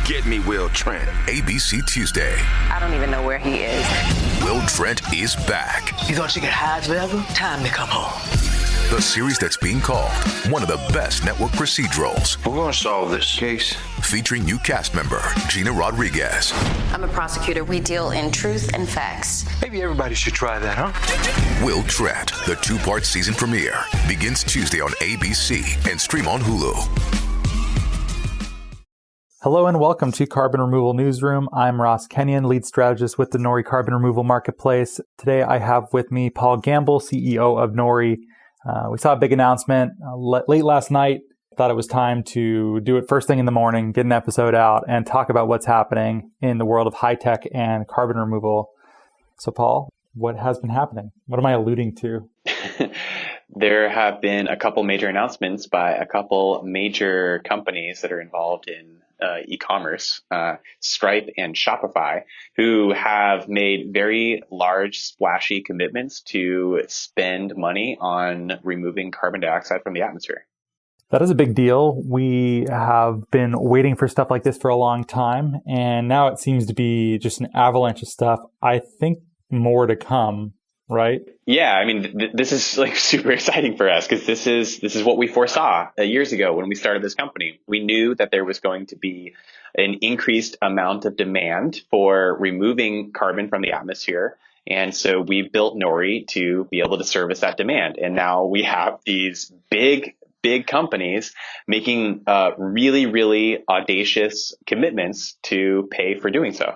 Get me Will Trent. ABC Tuesday. I don't even know where he is. Will Trent is back. You thought you could hide forever? Time to come home. The series that's being called one of the best network procedurals. We're going to solve this case. Featuring new cast member Gina Rodriguez. I'm a prosecutor. We deal in truth and facts. Maybe everybody should try that, huh? Will Trent, the 2-part season premiere, begins Tuesday on ABC and stream on Hulu. Hello and welcome to Carbon Removal Newsroom. I'm Ross Kenyon, lead strategist with the Nori Carbon Removal Marketplace. Today I have with me Paul Gambill, CEO of Nori. We saw a big announcement late last night. Thought it was time to do it first thing in the morning, get an episode out, and talk about what's happening in the world of high tech and carbon removal. So Paul, what has been happening? What am I alluding to? There have been a couple major announcements by a couple major companies that are involved in e-commerce, Stripe and Shopify, who have made very large, splashy commitments to spend money on removing carbon dioxide from the atmosphere. That is a big deal. We have been waiting for stuff like this for a long time, and now it seems to be just an avalanche of stuff. I think more to come, right? Yeah, I mean, this is like super exciting for us because this is what we foresaw years ago when we started this company. We knew that there was going to be an increased amount of demand for removing carbon from the atmosphere. And so we built Nori to be able to service that demand. And now we have these big companies making really, really audacious commitments to pay for doing so.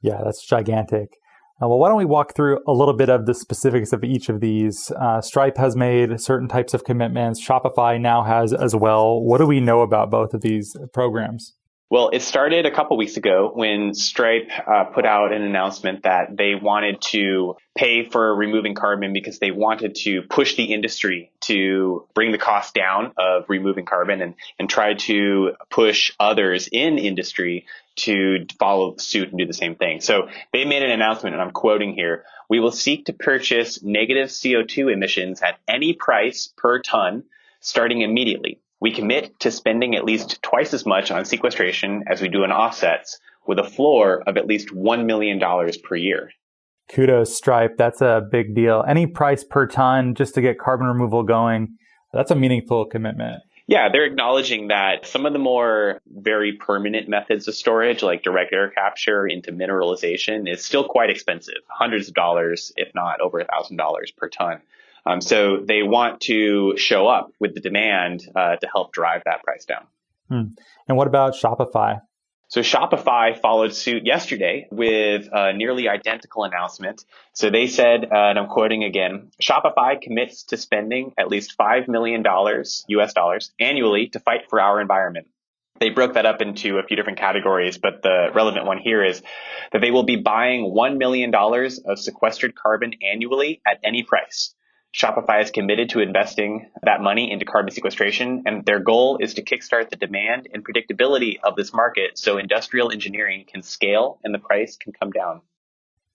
Yeah, that's gigantic. Well, why don't we walk through a little bit of the specifics of each of these? Stripe has made certain types of commitments. Shopify now has as well. What do we know about both of these programs? Well, it started a couple weeks ago when Stripe put out an announcement that they wanted to pay for removing carbon because they wanted to push the industry to bring the cost down of removing carbon and try to push others in industry to follow suit and do the same thing. So they made an announcement, and I'm quoting here, "We will seek to purchase negative CO2 emissions at any price per ton starting immediately. We commit to spending at least twice as much on sequestration as we do on offsets, with a floor of at least $1 million per year." Kudos, Stripe. That's a big deal. Any price per ton just to get carbon removal going, that's a meaningful commitment. Yeah, they're acknowledging that some of the more very permanent methods of storage, like direct air capture into mineralization, is still quite expensive, hundreds of dollars, if not over $1,000 per ton. So they want to show up with the demand to help drive that price down. And what about Shopify? So Shopify followed suit yesterday with a nearly identical announcement. So they said, and I'm quoting again, "Shopify commits to spending at least $5 million US dollars annually to fight for our environment." They broke that up into a few different categories, but the relevant one here is that they will be buying $1 million of sequestered carbon annually at any price. Shopify is committed to investing that money into carbon sequestration, and their goal is to kickstart the demand and predictability of this market so industrial engineering can scale and the price can come down.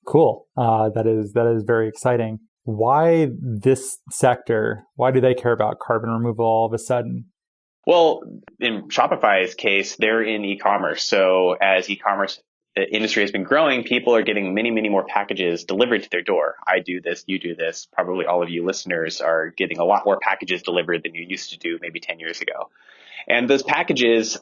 Cool. That is very exciting. Why this sector? Why do they care about carbon removal all of a sudden? Well, in Shopify's case, they're in e-commerce. So as e-commerce industry has been growing, people are getting many, many more packages delivered to their door. I do this, you do this. Probably all of you listeners are getting a lot more packages delivered than you used to do maybe 10 years ago. And those packages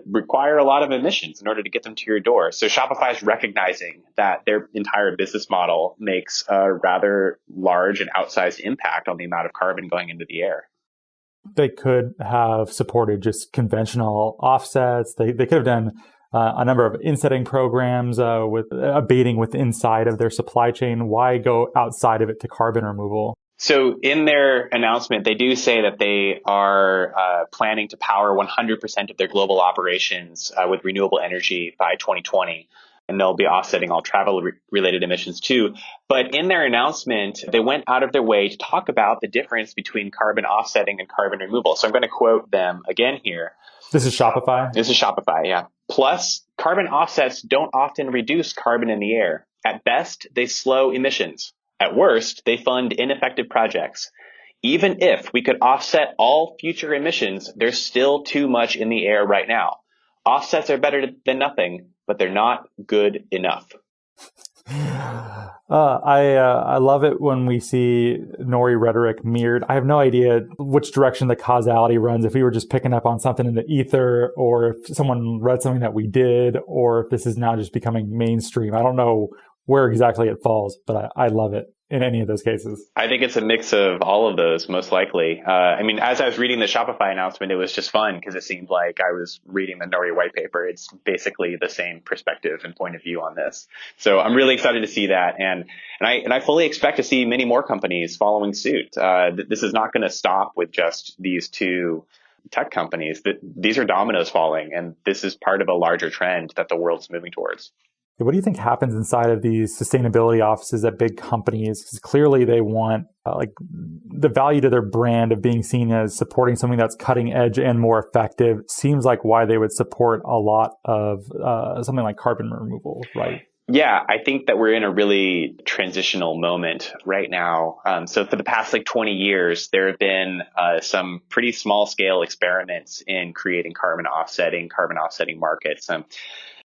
require a lot of emissions in order to get them to your door. So Shopify is recognizing that their entire business model makes a rather large and outsized impact on the amount of carbon going into the air. They could have supported just conventional offsets. They could have done a number of insetting programs with abating with inside of their supply chain. Why go outside of it to carbon removal? So in their announcement, they do say that they are planning to power 100% of their global operations with renewable energy by 2020. And they'll be offsetting all travel-related emissions too. But in their announcement, they went out of their way to talk about the difference between carbon offsetting and carbon removal. So I'm going to quote them again here. This is Shopify? This is Shopify, yeah. "Plus, carbon offsets don't often reduce carbon in the air. At best, they slow emissions. At worst, they fund ineffective projects. Even if we could offset all future emissions, there's still too much in the air right now. Offsets are better than nothing, but they're not good enough. I love it when we see Nori rhetoric mirrored. I have no idea which direction the causality runs, if we were just picking up on something in the ether, or if someone read something that we did, or if this is now just becoming mainstream. I don't know where exactly it falls, but I love it in any of those cases. I think it's a mix of all of those, most likely. As I was reading the Shopify announcement, it was just fun because it seemed like I was reading the Nori white paper. It's basically the same perspective and point of view on this. So I'm really excited to see that. And I fully expect to see many more companies following suit. This is not going to stop with just these two tech companies. These are dominoes falling, and this is part of a larger trend that the world's moving towards. What do you think happens inside of these sustainability offices at big companies? Because clearly they want the value to their brand of being seen as supporting something that's cutting edge and more effective seems like why they would support a lot of something like carbon removal, right? Yeah, I think that we're in a really transitional moment right now. So for the past 20 years, there have been some pretty small scale experiments in creating carbon offsetting markets.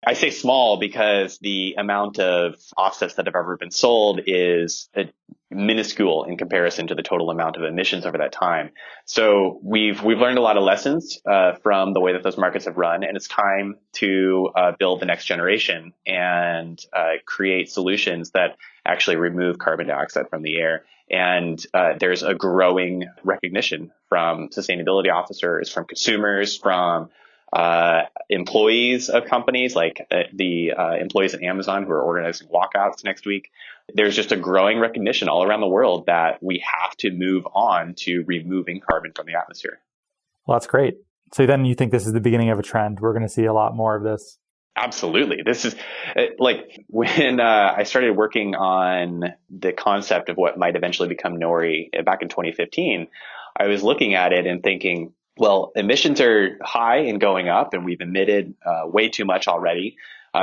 I say small because the amount of offsets that have ever been sold is minuscule in comparison to the total amount of emissions over that time. So we've learned a lot of lessons from the way that those markets have run, and it's time to build the next generation and create solutions that actually remove carbon dioxide from the air. And there's a growing recognition from sustainability officers, from consumers, from employees of companies like the employees at Amazon who are organizing walkouts next week. There's just a growing recognition all around the world that we have to move on to removing carbon from the atmosphere. Well, that's great. So then you think this is the beginning of a trend? We're going to see a lot more of this? Absolutely. This is when I started working on the concept of what might eventually become Nori back in 2015, I was looking at it and thinking, well, emissions are high and going up, and we've emitted way too much already.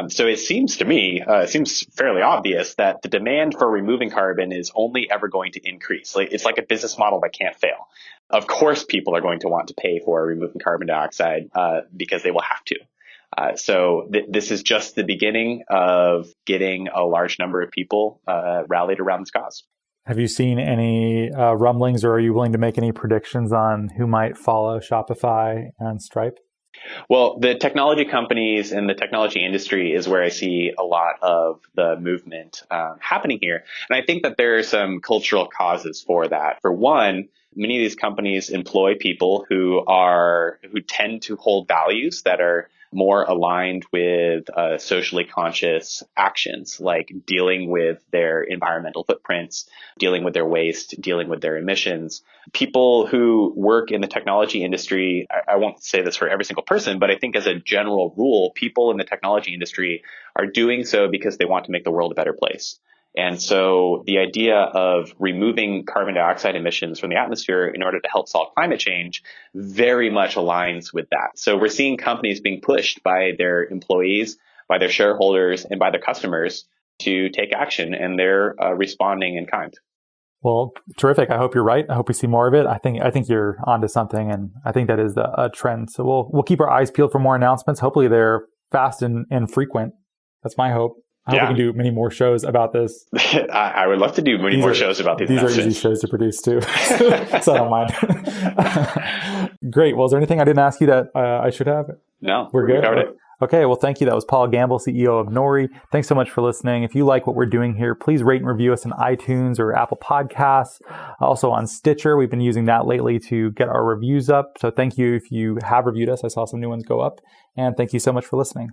So it seems to me, seems fairly obvious that the demand for removing carbon is only ever going to increase. It's like a business model that can't fail. Of course, people are going to want to pay for removing carbon dioxide because they will have to. So this is just the beginning of getting a large number of people rallied around this cause. Have you seen any rumblings, or are you willing to make any predictions on who might follow Shopify and Stripe? Well, the technology companies and the technology industry is where I see a lot of the movement happening here. And I think that there are some cultural causes for that. For one, many of these companies employ people who tend to hold values that are more aligned with socially conscious actions, like dealing with their environmental footprints, dealing with their waste, dealing with their emissions. People who work in the technology industry, I won't say this for every single person, but I think as a general rule, people in the technology industry are doing so because they want to make the world a better place. And so the idea of removing carbon dioxide emissions from the atmosphere in order to help solve climate change very much aligns with that. So we're seeing companies being pushed by their employees, by their shareholders, and by their customers to take action, and they're responding in kind. Well, terrific. I hope you're right. I hope we see more of it. I think you're onto something, and I think that is a trend. So we'll keep our eyes peeled for more announcements. Hopefully they're fast and frequent. That's my hope. I hope we can do many more shows about this. I would love to do many more shows about these. These are easy shows to produce too, so I don't mind. Great. Well, is there anything I didn't ask you that I should have? No, we're good. Covered it. Okay, well, thank you. That was Paul Gambill, CEO of Nori. Thanks so much for listening. If you like what we're doing here, please rate and review us on iTunes or Apple Podcasts. Also on Stitcher. We've been using that lately to get our reviews up. So thank you if you have reviewed us. I saw some new ones go up. And thank you so much for listening.